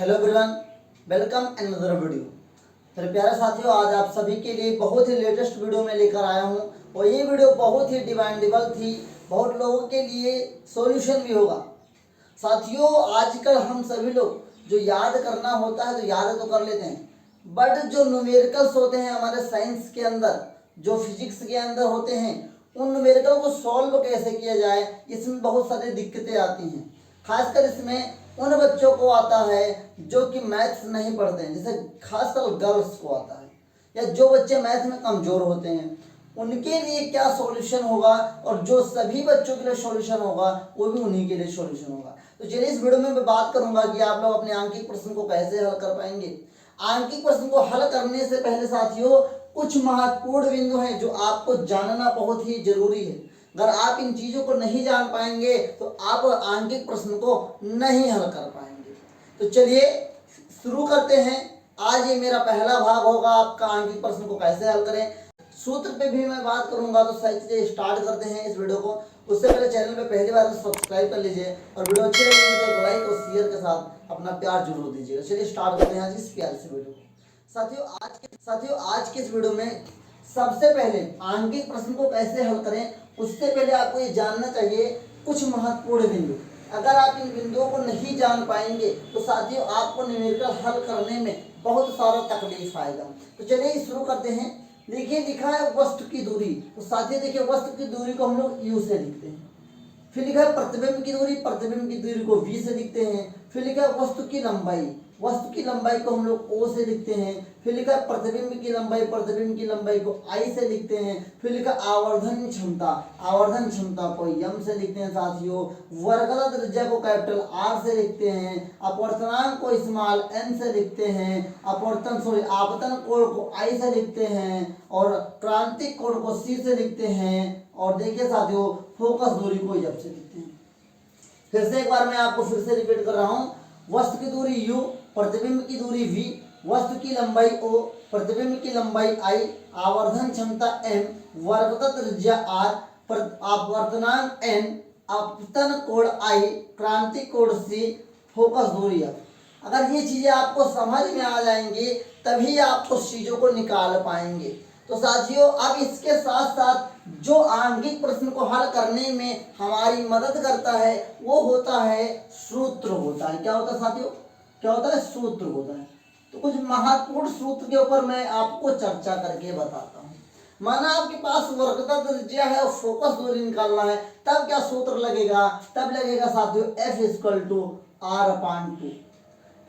Hello everyone, welcome another video. मेरे प्यारे साथियों, आज आप सभी के लिए बहुत ही लेटेस्ट वीडियो में लेकर आया हूं और ये वीडियो बहुत ही डिमांडेबल थी, बहुत लोगों के लिए सॉल्यूशन भी होगा। साथियों, आजकल हम सभी लोग जो याद करना होता है तो याद तो कर लेते हैं, बट जो न्यूमेरिकल्स होते हैं हमारे साइंस के अंदर, जो फिजिक्स के अंदर होते हैं, उन न्यूमेरिकल को सॉल्व कैसे किया जाए, इसमें बहुत सारी दिक्कतें आती हैं। खासकर इसमें उन बच्चों को आता है जो कि मैथ्स नहीं पढ़ते हैं, जैसे खासकर गर्ल्स को आता है, या जो बच्चे मैथ में कमज़ोर होते हैं, उनके लिए क्या सॉल्यूशन होगा, और जो सभी बच्चों के लिए सॉल्यूशन होगा वो भी उन्हीं के लिए सॉल्यूशन होगा। तो चलिए इस वीडियो में मैं बात करूंगा कि आप लोग अपने आंकिक प्रश्न को कैसे हल कर पाएंगे। आंकिक प्रश्न को हल करने से पहले साथियों कुछ महत्वपूर्ण बिंदु हैं जो आपको जानना बहुत ही जरूरी है। अगर आप इन चीज़ों को नहीं जान पाएंगे तो आप आंकिक प्रश्न को नहीं हल कर पाएंगे। तो चलिए शुरू करते हैं। आज ये मेरा पहला भाग होगा, आपका आंकिक प्रश्न को कैसे हल करें। सूत्र पे भी मैं बात करूंगा, तो सही से स्टार्ट करते हैं इस वीडियो को। उससे पहले चैनल पे पहली बार सब्सक्राइब कर लीजिए और वीडियो अच्छी लगी तो एक लाइक और शेयर के साथ अपना प्यार जरूर दीजिएगा। चलिए स्टार्ट करते हैं आज इस प्यार से वीडियो को। साथियों आज के इस वीडियो में सबसे पहले आंकिक प्रश्न को कैसे हल करें, उससे पहले आपको ये जानना चाहिए कुछ महत्वपूर्ण बिंदु। अगर आप इन बिंदुओं को नहीं जान पाएंगे तो साथियों आपको न्यूमेरिकल हल करने में बहुत सारा तकलीफ आएगा। तो चलिए शुरू करते हैं। देखिए लिखा है वस्तु की दूरी, तो साथियों देखिए वस्तु की दूरी को हम लोग यू से लिखते हैं। फिर लिखा है प्रतिबिंब की दूरी, प्रतिबिंब की दूरी को v से लिखते हैं। फिर लिखा है वस्तु की लंबाई, वस्तु की लंबाई को हम लोग o से लिखते हैं। फिर लिखा है प्रतिबिंब की लंबाई, प्रतिबिंब की लंबाई को I से लिखते हैं। फिर लिखा आवर्धन क्षमता, आवर्धन क्षमता को m से लिखते हैं। साथियों वर्गला त्रिज्या को कैपिटल R से लिखते हैं। अपवर्तनांक को स्मॉल n से लिखते हैं। आपतन कोण को I से लिखते हैं और क्रांतिक कोण को C से लिखते हैं। और देखिए साथियों फोकस दूरी को जब से लिखते हैं। फिर से एक बार मैं आपको फिर से रिपीट कर रहा हूं। वस्तु की दूरी u, प्रतिबिंब की दूरी v, वस्तु की लंबाई o, प्रतिबिंब की लंबाई I, आवर्धन क्षमता m, वर्गता त्रिज्या r, अपवर्तनांक n, अपतन कोण I, क्रांतिक कोण C, फोकस दूरी f। अगर ये चीजें आपको समझ में आ जाएंगी तभी आप उस चीजों को निकाल पाएंगे। तो साथियों अब इसके साथ साथ जो आंकिक प्रश्न को हल करने में हमारी मदद करता है वो होता है सूत्र होता है। क्या होता है साथियों? क्या होता है? सूत्र होता है। तो कुछ महत्वपूर्ण सूत्र के ऊपर मैं आपको चर्चा करके बताता हूँ। माना आपके पास वर्गता त्रिज्या है और फोकस दूरी निकालना है, तब क्या सूत्र लगेगा? तब लगेगा साथियों F=R/2।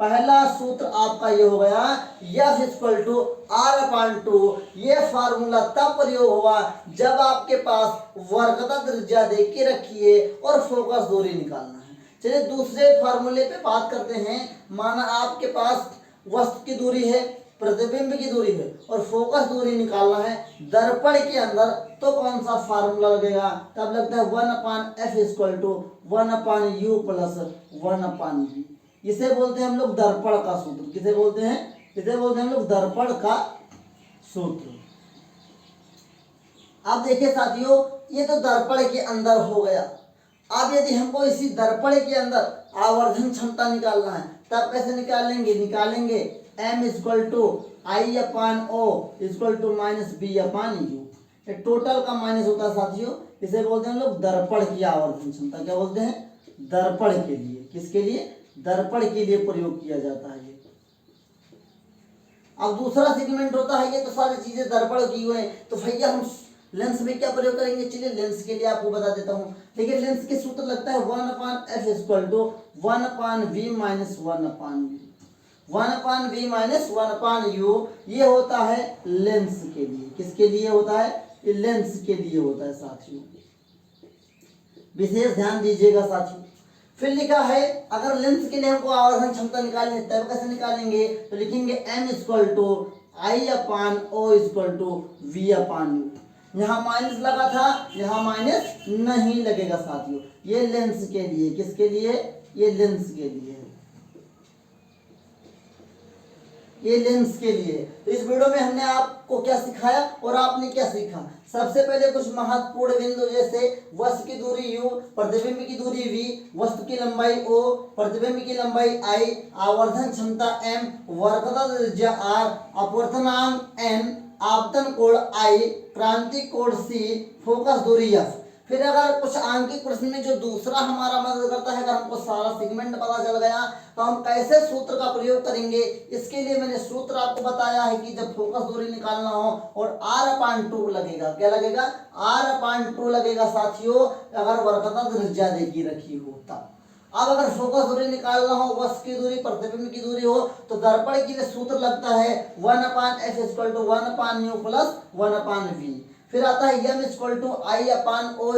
पहला सूत्र आपका ये हो गया F=R/2। ये फार्मूला तब प्रयोग होगा जब आपके पास वर्गता त्रिज्या दे के रखी है और फोकस दूरी निकालना है। चलिए दूसरे फार्मूले पे बात करते हैं। माना आपके पास वस्तु की दूरी है, प्रतिबिंब की दूरी है और फोकस दूरी निकालना है दर्पण के अंदर, तो कौन सा फार्मूला लगेगा? तब लगता है 1/F=1/u + 1/v। इसे बोलते हैं हम लोग दर्पण का सूत्र। किसे बोलते हैं? इसे बोलते हैं हम लोग दर्पण का सूत्र। अब देखिए साथियों ये तो दर्पण के अंदर हो गया। अब यदि हमको इसी दर्पण के अंदर आवर्धन क्षमता निकालना है तब कैसे निकालेंगे? M=I/O -B/u। ये टोटल का माइनस होता है साथियों। इसे बोलते हैं हम लोग दर्पण की आवर्धन क्षमता। क्या बोलते हैं? दर्पण के लिए। किसके लिए? दर्पण के लिए प्रयोग किया जाता है ये। अब दूसरा सेगमेंट होता है, ये तो सारी चीजें दर्पण की हुए हैं, तो भैया हम लेंस में क्या प्रयोग करेंगे? चलिए लेंस के लिए आपको बता देता हूं। देखिए लेंस के सूत्र लगता है 1/F=1/v-1/u। ये होता है लेंस के लिए। किसके लिए होता है? ये लेंस के लिए होता है साथियों, विशेष ध्यान दीजिएगा साथियों। फिर लिखा है अगर लेंस के लिए हमको आवर्धन क्षमता निकालनी है तब कैसे निकालेंगे? तो लिखेंगे M=I/O V/u। यहाँ माइनस लगा था, यहाँ माइनस नहीं लगेगा साथियों। ये लेंस के लिए। किसके लिए? ये लेंस के लिए। ये लेंस के लिए। तो इस वीडियो में हमने आपको क्या सिखाया और आपने क्या सीखा। सबसे पहले कुछ महत्वपूर्ण बिंदु जैसे वस्तु की दूरी u, प्रतिबिंब की दूरी v, वस्तु की लंबाई o, प्रतिबिंब की लंबाई i, आवर्धन क्षमता m, वर्कता त्रिज्या r, अपवर्तनांक n, आपतन कोण i, क्रांति कोण c, फोकस दूरी f। फिर अगर कुछ आंकिक प्रश्न में जो दूसरा हमारा मदद करता है, अगर हमको सारा सेगमेंट पता चल गया तो हम कैसे सूत्र का प्रयोग करेंगे, इसके लिए मैंने सूत्र आपको बताया है कि जब फोकस दूरी निकालना हो और r/2 लगेगा, क्या लगेगा, r/2 लगेगा साथियों, अगर वर्कता त्रिज्या देखी रखी हो तब। अब अगर फोकस दूरी निकालना हो, वस्तु की दूरी, प्रतिबिंब की दूरी हो, तो दर्पण के लिए सूत्र लगता है 1/f = 1/u + 1/v। फिर आता है m = I/O -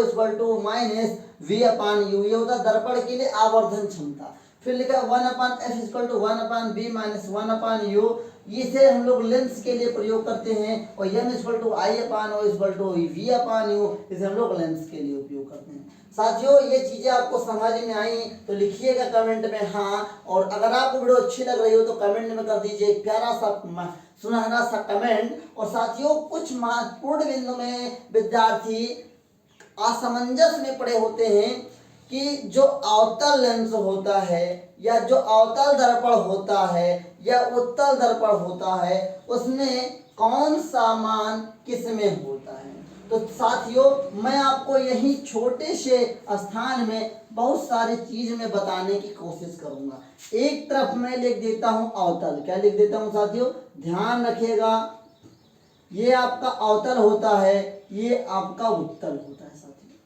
v/u, ये होता है दर्पण के लिए आवर्धन क्षमता। फिर लिखा 1/f = 1/b - 1/u, इसे हम लोग लेंस के लिए प्रयोग करते हैं। और m = I/O = v/u, इसे हम लोग लेंस के लिए उपयोग करते हैं। साथियों ये चीजें आपको समझ में आई तो लिखिएगा कमेंट में हाँ, और अगर आपको वीडियो अच्छी लग रही हो तो कमेंट में कर दीजिए एक प्यारा सा सुनहरा सा कमेंट। और साथियों कुछ महत्वपूर्ण बिंदु में विद्यार्थी असमंजस में पड़े होते हैं कि जो अवतल लेंस होता है या जो अवतल दर्पण होता है या उत्तल दर्पण होता है उसमें कौन सा मान किस में होता है। तो साथियों मैं आपको यही छोटे से स्थान में बहुत सारी चीज में बताने की कोशिश करूंगा। एक तरफ मैं लिख देता हूं अवतल, क्या लिख देता हूं साथियों, ध्यान रखिएगा, ये आपका अवतल होता है, ये आपका उत्तल होता है साथियों,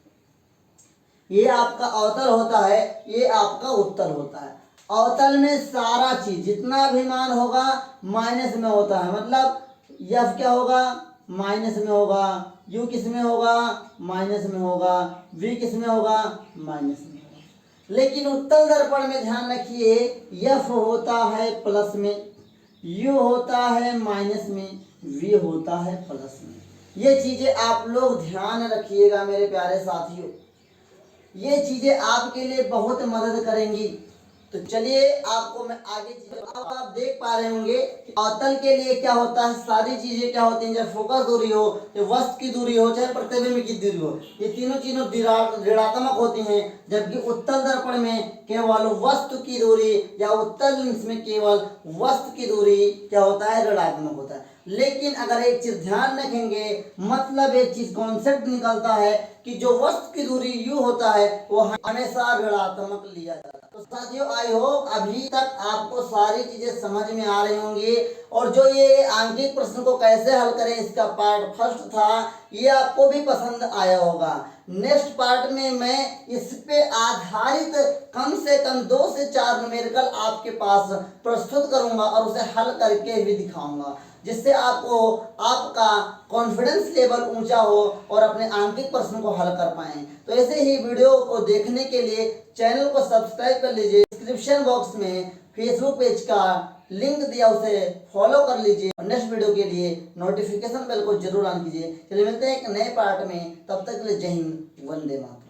ये आपका अवतल होता है, ये आपका उत्तल होता है। अवतल में सारा चीज जितना भी मान होगा माइनस में होता है, मतलब यफ क्या होगा, माइनस में होगा, यू किस में होगा, माइनस में होगा, वी किस में होगा, माइनस में होगा। लेकिन उत्तल दर्पण में ध्यान रखिए यफ होता है प्लस में, यू होता है माइनस में, वी होता है प्लस में। ये चीजें आप लोग ध्यान रखिएगा मेरे प्यारे साथियों, ये चीजें आपके लिए बहुत मदद करेंगी। तो चलिए आपको मैं आगे अब आप देख पा रहे होंगे अवतल के लिए क्या होता है, सारी चीजें क्या होती हैं, चाहे फोकस दूरी हो, चाहे वस्तु की दूरी हो, चाहे प्रतिबिंब की दूरी हो, ये तीनों चीजों ऋणात्मक होती हैं। जबकि उत्तल दर्पण में केवल वस्तु की दूरी या उत्तल लेंस में केवल वस्तु की दूरी क्या होता है, ऋणात्मक होता है। लेकिन अगर एक चीज ध्यान रखेंगे, मतलब एक चीज कॉन्सेप्ट निकलता है कि जो वस्तु की दूरी u होता है वो हमेशा ऋणात्मक लिया जाता है। तो साथियों आई होप अभी तक आपको सारी चीजें समझ में आ रही होंगी। और जो ये आंकिक प्रश्न को कैसे हल करें इसका पार्ट फर्स्ट था, ये आपको भी पसंद आया होगा। नेक्स्ट पार्ट में मैं इस पे आधारित कम से कम 2 से 4 न्यूमेरिकल आपके पास प्रस्तुत करूंगा और उसे हल करके भी दिखाऊंगा, जिससे आपको आपका कॉन्फिडेंस लेवल ऊंचा हो और अपने आंकिक प्रश्न को हल कर पाएं। तो ऐसे ही वीडियो को देखने के लिए चैनल को सब्सक्राइब कर लीजिए, डिस्क्रिप्शन बॉक्स में फेसबुक पेज का लिंक दिया उसे फॉलो कर लीजिए और नेक्स्ट वीडियो के लिए नोटिफिकेशन बेल को जरूर ऑन कीजिए। चलिए मिलते हैं एक नए पार्ट में, तब तक के लिए जय हिंद, वंदे मातरम।